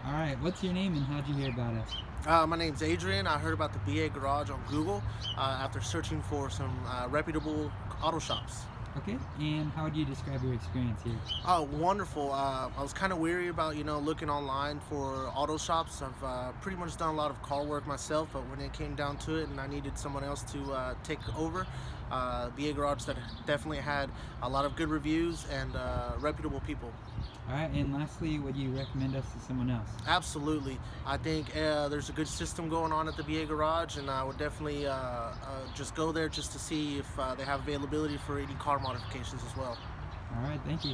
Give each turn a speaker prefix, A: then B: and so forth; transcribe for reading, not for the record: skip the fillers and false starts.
A: All right, what's your name and how'd you hear about us?
B: My name's Adrian. I heard about the BA Garage on Google after searching for some reputable auto shops.
A: Okay, and how would you describe your experience here?
B: Oh, wonderful. I was kind of weary about, looking online for auto shops. I've pretty much done a lot of car work myself, but when it came down to it and I needed someone else to take over, BA Garage that definitely had a lot of good reviews and reputable people.
A: All right, and lastly, would you recommend us to someone else?
B: Absolutely. I think there's a good system going on at the BA Garage, and I would definitely just go there just to see if they have availability for any car modifications as well.
A: All right, thank you.